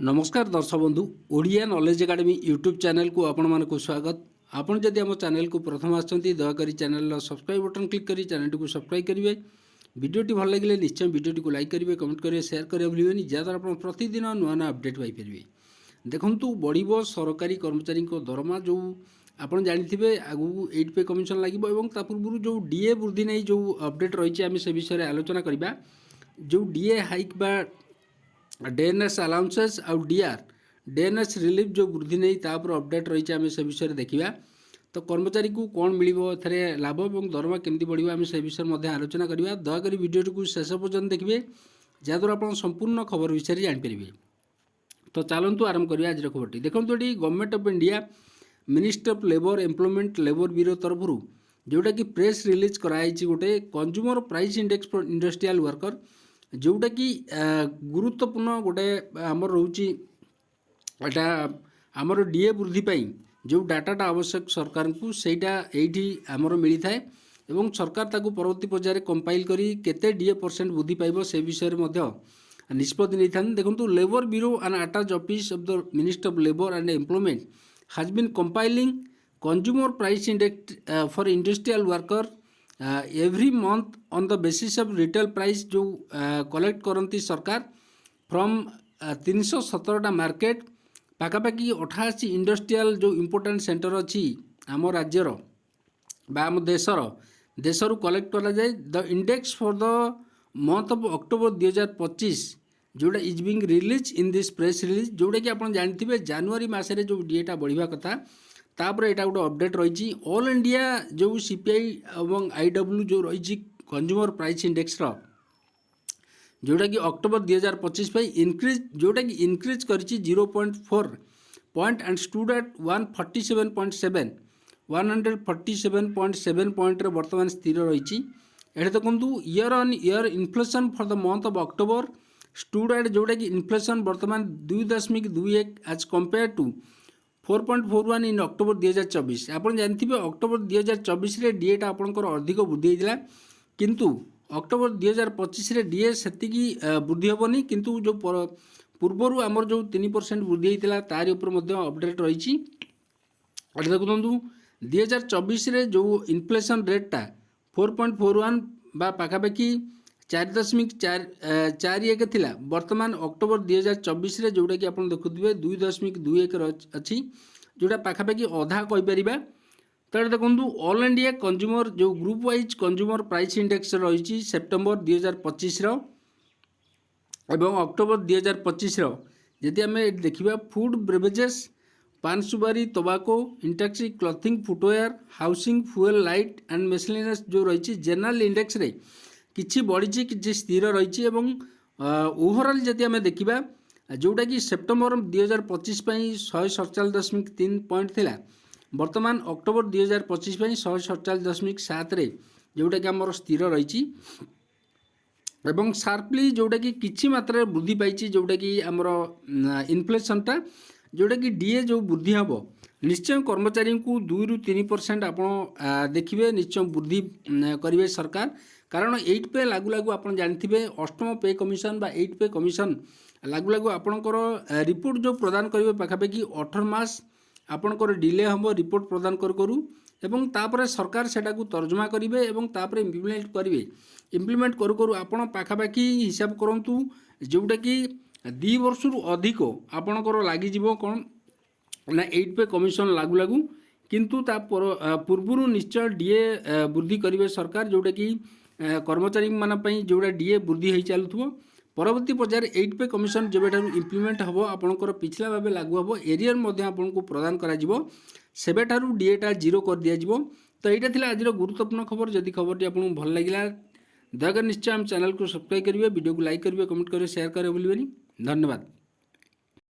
नमस्कार दर्शक बंधु Odia knowledge academy YouTube channel को आपण मानक स्वागत। आपण जदि आम चैनल को प्रथम आछंती दयाकोरी चैनल सब्सक्राइब बटन क्लिक करी चैनल को सब्सक्राइब करेंगे। वीडियोटी भल लगे निश्चय वीडियोटी को लाइक करेंगे, कमेंट करेंगे, शेयर करेंगे भूलें जहाँद्वारा आप प्रतिदिन नुआ नुआ अपडेट पाइपर। देखु बढ़ सरकारी कर्मचारी दरमा जो आप जानते आगू 8 पे कमिशन लगे पूर्व जो डीए वृद्धि नहीं जो अपडेट रही है आम से विषय में आलोचना करवा। जो डीए हाइक बा डीएनएस अलाउंसेस आउ डीआर डीएनएस रिलीफ जो वृद्धि नहीं तापर अपडेट रही है आम से विषय में देखा। तो कर्मचारी को कौन मिल लाभ और दरमा केमती बढ़ आम से विषय में आलोचना करवा। दयाकोरी वीडियो को शेष पर्यटन देखिए जहाँद्वारा आप संपूर्ण खबर विषय में जानीपर। तो चलतु आरंभ करवा आज खबरटी। देखो ये government of India ministry of labour employment labour bureau तरफ जोटा कि प्रेस रिलीज कराई गोटे consumer price index for industrial worker जोटा कि गुरुत्वपूर्ण गोटे आमर रोचे आमर डीए वृद्धि पाई जो डाटाटा आवश्यक सरकार को सहीटा ये आमर मिलता है एवं सरकार ताकू परवर्ती पर्यायर कंपाइल करी केते डीए परसेंट वृद्धि पाइब से विषय में निष्पत्ति नहीं था। देखो labour bureau and attach office of the ministry of labour and employment has been compiling consumer price index for industrial worker every month on the basis of retail price जो कलेक्ट करती सरकार फ्रॉम 317टा market पाखापाखि 88 industrial जो important centre अच्छी आम राज्यर आम देशर कलेक्ट करा जाए। The index for the month of October 2025 जोटा is being release in this press release जोटा कि आप जानते जनवरी मसरे जो डीएटा बढ़िया कथा तापर यहाँ गोटे अपडेट रही। ऑल इंडिया जो सीपीआई और आईडब्ल्यू जो रही कंज्यूमर प्राइस इंडेक्स जोटा कि अक्टोबर 2025 पे इनक्रीज जोटा कि इनक्रीज कर 0.4 point and stood at 147.7 point बर्तमान स्थिर रही। ये देखो year on year inflation for the month of October stood at जोटा कि इन्फ्लेशन बर्तमान 2.21 as compare to 4.41 in October 2024। आप जानते अक्टोबर 2024 रे डीएटा आपंकर अधिक वृद्धि होता किंतु अक्टोबर 2025 रे डीए से वृद्धि हेनी किंतु जो पूर्वर आमर जो 3% वृद्धि होता तार अपडेट रही। देखो 2024 रे जो इन्फ्लेशन रेटा 4.41 बा पाखापाखि 4.41 थिला वर्तमान अक्टोबर 2024 रे जोटा कि आप देखुए 2.21 अच्छी जोटा पाखापाखि अधा कहीपर। तो देखो ऑल इंडिया कंज्यूमर जो group wise consumer price index रही सेप्टेम्बर 2025 एवं अक्टोबर 2025 जदि आम देखा food beverages paan supari tobacco intoxicants clothing footwear housing fuel light and miscellaneous जो रही जनरल इंडेक्स रे किछि बढ़ी कि स्थिर रही। ओवरऑल जदि आम देखा जोटा कि सेप्टेम्बर 2025 147.3 पॉइंट थिला वर्तमान अक्टोबर 2025 147.7 जोटा कि आमर स्थिर रही एवं शार्पली जोटा कि किछि मात्रा वृद्धि पाई जोटा कि आमर इन्फ्लेशनटा जोटा कि डीए जो वृद्धि हम निश्चय कर्मचारी को 2 ରୁ 3% आप देखिए निश्चय वृद्धि करेंगे सरकार। कारण 8 पे लागू लागू आप जानते अष्टम पे कमिशन बा 8 पे कमिशन लागू लागू आपणकर रिपोर्ट जो प्रदान करेंगे पाखापाखि 18 मास आपणकर डिले हम रिपोर्ट प्रदान करूँ एवं तापर सरकार सेटा को तर्जमा करेंगे एवं तापर इम्प्लीमेंट करेंगे। इम्प्लीमेंट करू करू आपण पाखापाखि हिसाब करूँ जोटा कि 2 वर्ष अधिक आपणकर लगिज कौन ना 8 पे कमिशन लागू लागू किंतु ता पूर्व निश्चय डीए वृद्धि करेंगे सरकार जोटा कि कर्मचारी मानी जोटा डीए वृद्धि हो चलुव परवर्ती पर्यायर 8 पे कमिशन जब इम्प्लीमेंट हम आपंकर पिछला भाव लागू हम एरियर आपको प्रदान कर डीएटा जीरो कर दिज्व। तो यहाँ आज गुरुत्वपूर्ण खबर। जदि खबर आपको भल लगे दयाकर निश्चय आम चैनल को सब्सक्राइब करेंगे, वीडियो को लाइक करेंगे, कमेंट करेंगे, शेयर करेंगे भूलें। धन्यवाद।